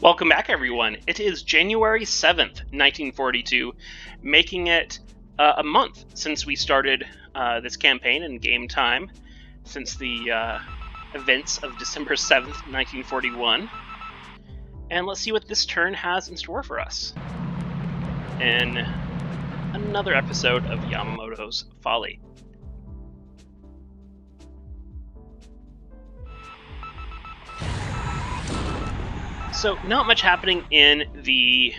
Welcome back, everyone. It is January 7th, 1942, making it a month since we started this campaign in game time, since the events of December 7th, 1941. And let's see what this turn has in store for us in another episode of Yamamoto's Folly. So, not much happening in the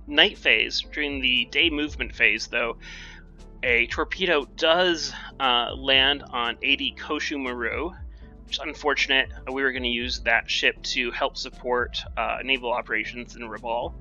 night phase. During the day movement phase, though, a torpedo does land on 80 Koshu Maru, which is unfortunate. We were going to use that ship to help support naval operations in Rabaul.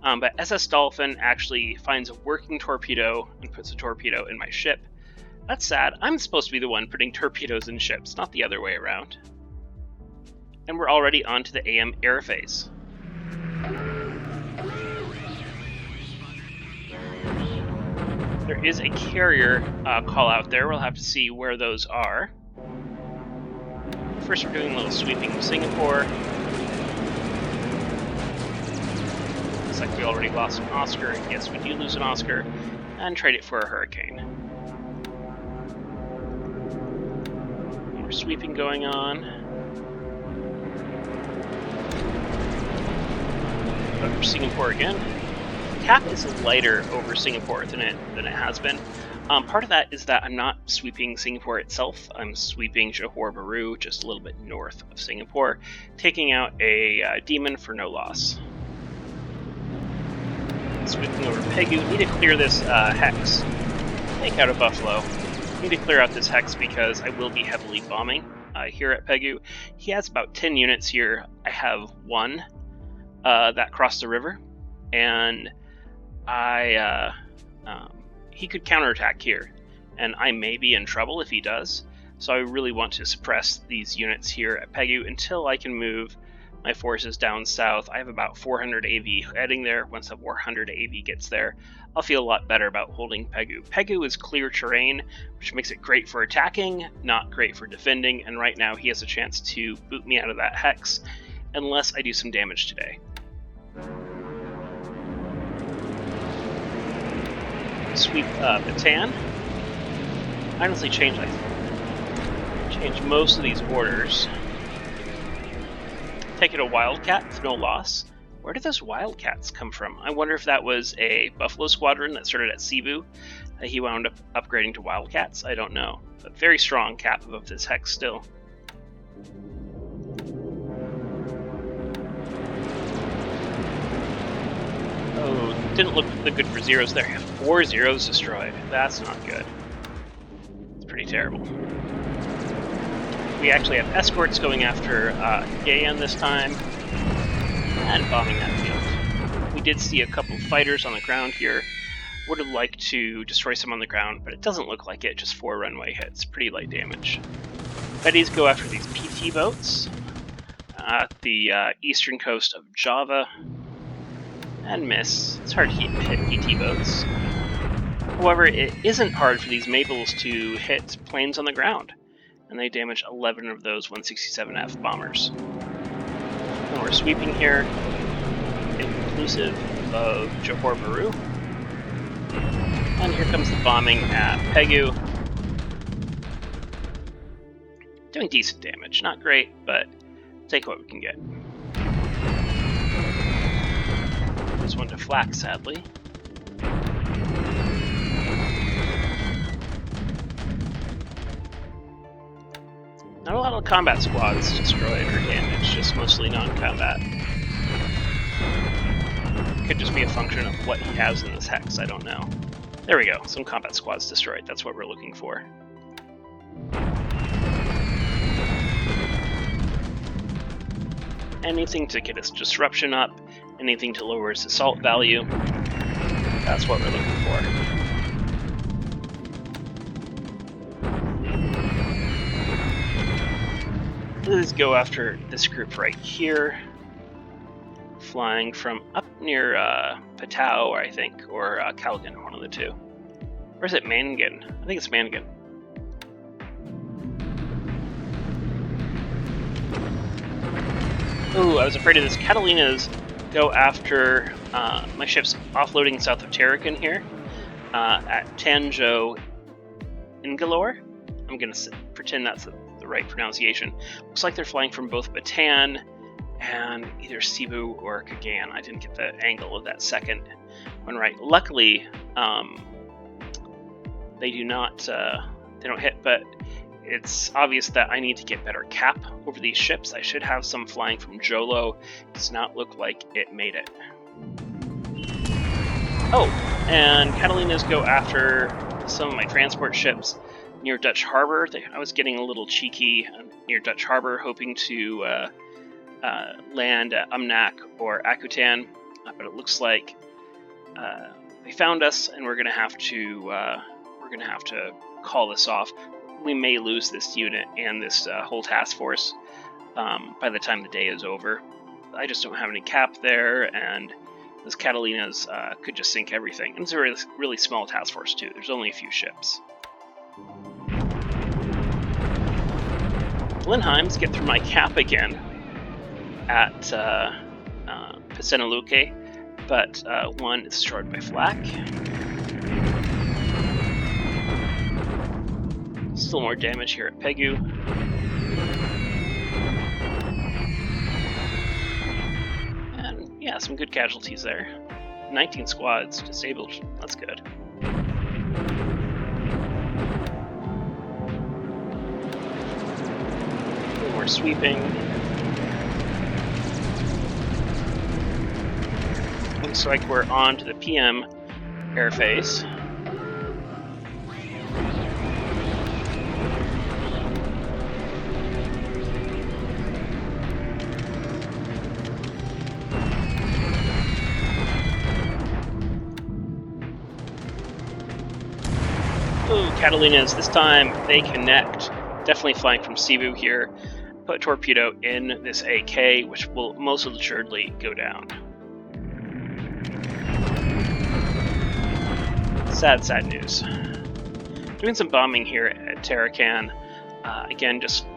But SS Dolphin actually finds a working torpedo and puts a torpedo in my ship. That's sad. I'm supposed to be the one putting torpedoes in ships, not the other way around. And we're already on to the AM air phase. There is a carrier call out there. We'll have to see where those are. First, we're doing a little sweeping of Singapore. Looks like we already lost an Oscar. Yes, we do lose an Oscar. And trade it for a Hurricane. More sweeping going on. Over Singapore again. Cap is lighter over Singapore than it has been. Part of that is that I'm not sweeping Singapore itself. I'm sweeping Johor Bahru, just a little bit north of Singapore, taking out a demon for no loss. Sweeping over Pegu. Need to clear this hex. Take out a Buffalo. Need to clear out this hex because I will be heavily bombing here at Pegu. He has about 10 units here. I have one that crossed the river, and he could counterattack here, and I may be in trouble if he does. So I really want to suppress these units here at Pegu until I can move my forces down south. I have about 400 AV heading there. Once the 400 AV gets there, I'll feel a lot better about holding Pegu. Pegu is clear terrain, which makes it great for attacking, not great for defending, and right now he has a chance to boot me out of that hex, unless I do some damage today. Sweep Bataan. I honestly change most of these orders. Take it a Wildcat with no loss. Where did those Wildcats come from? I wonder if that was a Buffalo squadron that started at Cebu. He wound up upgrading to Wildcats. I don't know. But very strong cap above this hex still. Oh, didn't look good for zeros there. 4 zeros destroyed. That's not good. It's pretty terrible. We actually have escorts going after Gayan this time, and bombing that field. We did see a couple fighters on the ground here. Would have liked to destroy some on the ground, but it doesn't look like it. Just 4 runway hits. Pretty light damage. Betties go after these PT boats at the eastern coast of Java. And miss. It's hard to hit PT boats. However, it isn't hard for these Maples to hit planes on the ground, and they damage 11 of those 167F bombers. And we're sweeping here, inclusive of Johor Bahru. And here comes the bombing at Pegu. Doing decent damage. Not great, but take what we can get. There's one to flak, sadly. Not a lot of combat squads destroyed or damaged, just mostly non-combat. Could just be a function of what he has in this hex, I don't know. There we go, some combat squads destroyed, that's what we're looking for. Anything to get his disruption up, anything to lower his assault value, that's what we're looking for. Let's go after this group right here, flying from up near Patao, I think, or Kalgan, one of the two. Or is it Mangan? I think it's Mangan. Ooh, I was afraid of this. Catalina's go after my ship's offloading south of Terrican here at Tanjo Ingalore. I'm going to pretend that's the right pronunciation. Looks like they're flying from both Bataan and either Cebu or Cagayan. I didn't get the angle of that second one right. Luckily, they do not they don't hit, but it's obvious that I need to get better cap over these ships. I should have some flying from Jolo. Does not look like it made it. Oh, and Catalina's go after some of my transport ships near Dutch Harbor. I was getting a little cheeky near Dutch Harbor, hoping to land at Umnak or Akutan, but it looks like they found us, and we're gonna have to call this off. We may lose this unit and this whole task force by the time the day is over. I just don't have any cap there, and this Catalina's could just sink everything. And it's a really, really small task force too. There's only a few ships. Blenheims get through my cap again at Pisenaluque, but one is destroyed by flak. Still more damage here at Pegu. And yeah, some good casualties there. 19 squads disabled. That's good. More sweeping. Looks like we're on to the PM airface. Ooh, Catalina's this time they connect. Definitely flying from Cebu here. Put a torpedo in this AK, which will most assuredly go down. Sad news. Doing some bombing here at Tarakan. Again, just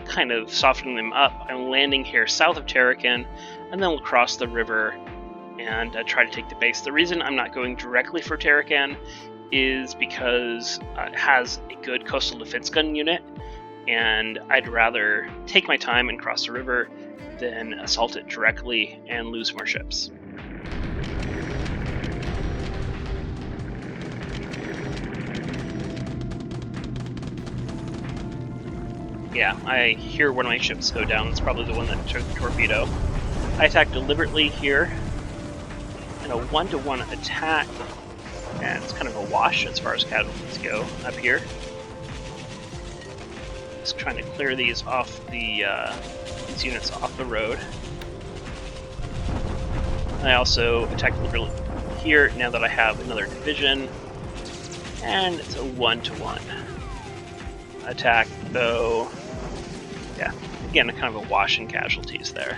kind of softening them up. I'm landing here south of Tarakan, and then we'll cross the river and try to take the base. The reason I'm not going directly for Tarakan is because it has a good coastal defense gun unit, and I'd rather take my time and cross the river than assault it directly and lose more ships. Yeah, I hear one of my ships go down. It's probably the one that took the torpedo. I attack deliberately here in a 1-to-1 attack, and it's kind of a wash as far as casualties go up here. Just trying to clear these off these units off the road. I also attack deliberately here now that I have another division, and it's a 1-to-1 attack, though. Yeah, again, a kind of a wash in casualties there.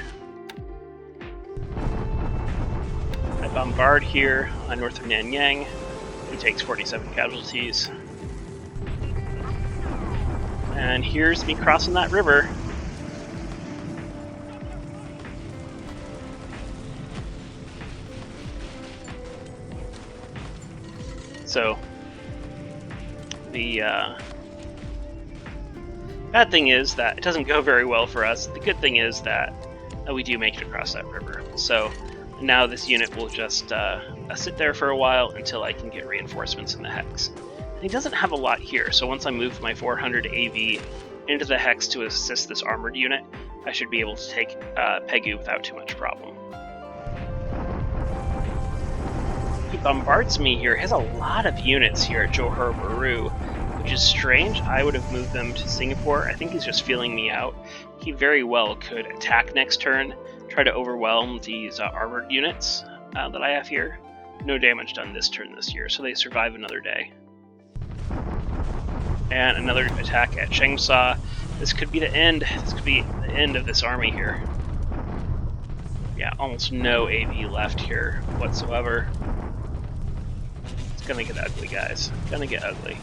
I bombard here on north of Nanyang. He takes 47 casualties. And here's me crossing that river. So, the bad thing is that it doesn't go very well for us. The good thing is that we do make it across that river. So now this unit will just sit there for a while until I can get reinforcements in the Hex. And he doesn't have a lot here, so once I move my 400 AV into the Hex to assist this armored unit, I should be able to take Pegu without too much problem. He bombards me here. He has a lot of units here at Johor Bahru, which is strange. I would have moved them to Singapore. I think he's just feeling me out. He very well could attack next turn, try to overwhelm these armored units that I have here. No damage done this turn this year, so they survive another day. And another attack at Cheongsa. This could be the end. This could be the end of this army here. Yeah, almost no AV left here whatsoever. It's gonna get ugly, guys. Gonna get ugly.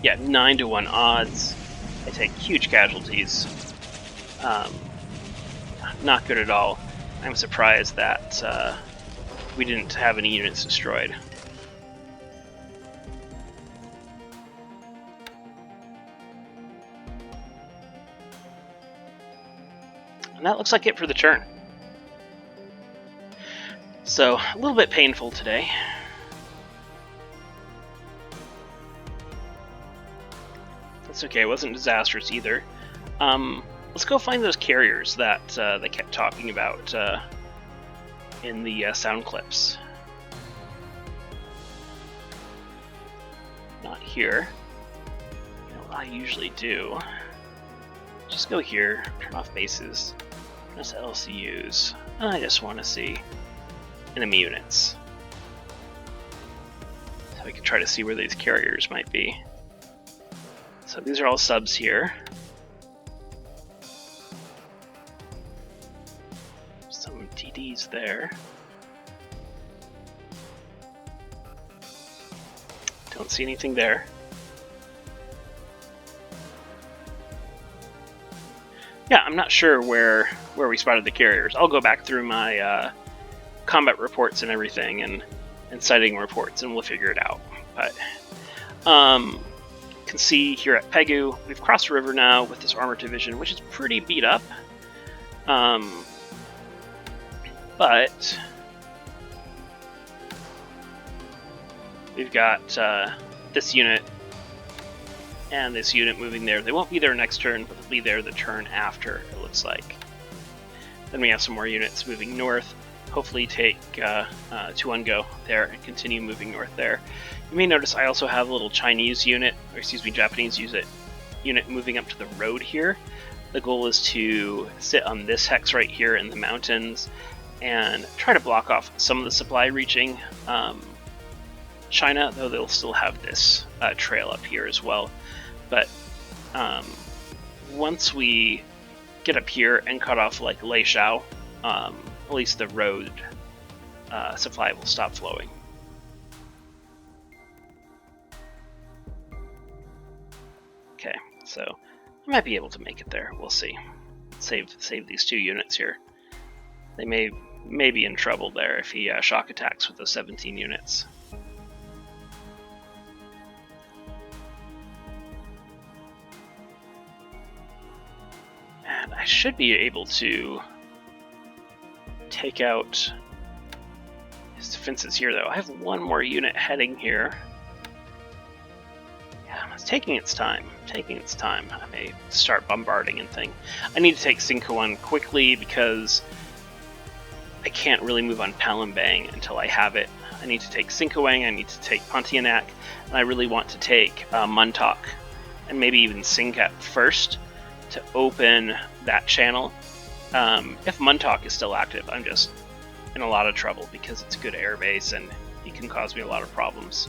Yeah, 9-to-1 odds. I take huge casualties. Not good at all. I'm surprised that we didn't have any units destroyed. And that looks like it for the turn. So, a little bit painful today. That's okay, it wasn't disastrous either. Let's go find those carriers that they kept talking about in the sound clips. Not here. You know what I usually do? Just go here, turn off bases, press LCUs. I just want to see enemy units. So we can try to see where these carriers might be. So these are all subs here. Some TDs there. Don't see anything there. Yeah, I'm not sure where we spotted the carriers. I'll go back through my combat reports and everything, and sighting reports, and we'll figure it out. But you can see here at Pegu, we've crossed the river now with this armored division, which is pretty beat up. But we've got this unit and this unit moving there. They won't be there next turn, but they'll be there the turn after, it looks like. Then we have some more units moving north. Hopefully take 2-1 go there and continue moving north there. You may notice I also have a little Chinese unit, or excuse me, Japanese unit moving up to the road here. The goal is to sit on this hex right here in the mountains and try to block off some of the supply reaching China, though they'll still have this trail up here as well. But once we get up here and cut off like Leishao, at least the road supply will stop flowing. Okay, so I might be able to make it there. We'll see. Save these 2 units here. They may be in trouble there if he shock attacks with those 17 units. And I should be able to take out his defenses here, though. I have 1 more unit heading here. Yeah, it's taking its time. I may start bombarding and thing. I need to take Sinkoan quickly because I can't really move on Palembang until I have it. I need to take Sinkoang, I need to take Pontianak, and I really want to take Muntok and maybe even Singkat first to open that channel. If Muntok is still active, I'm just in a lot of trouble because it's a good airbase and he can cause me a lot of problems.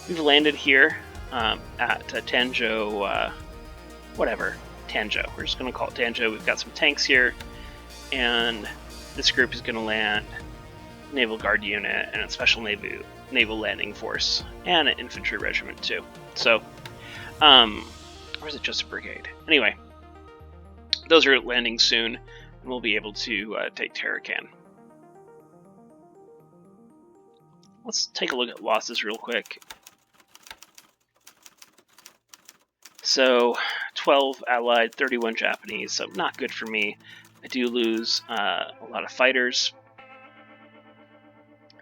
We've landed here at Tanzhou, Tanzhou. We're just going to call it Tanzhou. We've got some tanks here, and this group is going to land Naval Guard unit and a Special Naval Landing Force and an infantry regiment too. So, or is it just a brigade? Anyway, those are landing soon, and we'll be able to take Tarakan. Let's take a look at losses real quick. So, 12 Allied, 31 Japanese, so not good for me. I do lose a lot of fighters.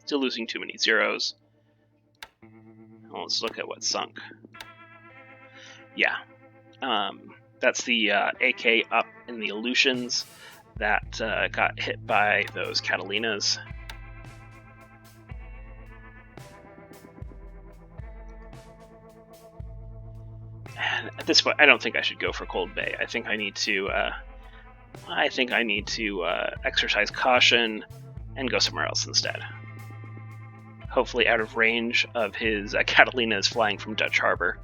Still losing too many zeros. Well, let's look at what sunk. Yeah, that's the AK up in the Aleutians that got hit by those Catalinas. And at this point, I don't think I should go for Cold Bay. I think I need to. Exercise caution and go somewhere else instead. Hopefully, out of range of his Catalinas flying from Dutch Harbor.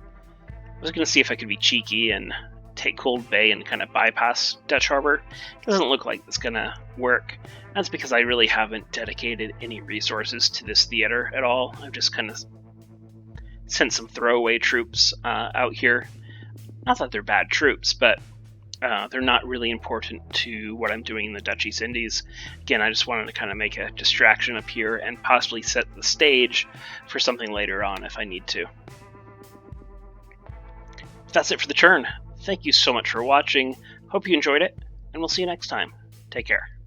I was going to see if I could be cheeky and take Cold Bay and kind of bypass Dutch Harbor. Doesn't look like it's going to work. That's because I really haven't dedicated any resources to this theater at all. I've just kind of send some throwaway troops out here. Not that they're bad troops, but they're not really important to what I'm doing in the Dutch East Indies. Again, I just wanted to kind of make a distraction up here and possibly set the stage for something later on if I need to. That's it for the turn. Thank you so much for watching. Hope you enjoyed it, and we'll see you next time. Take care.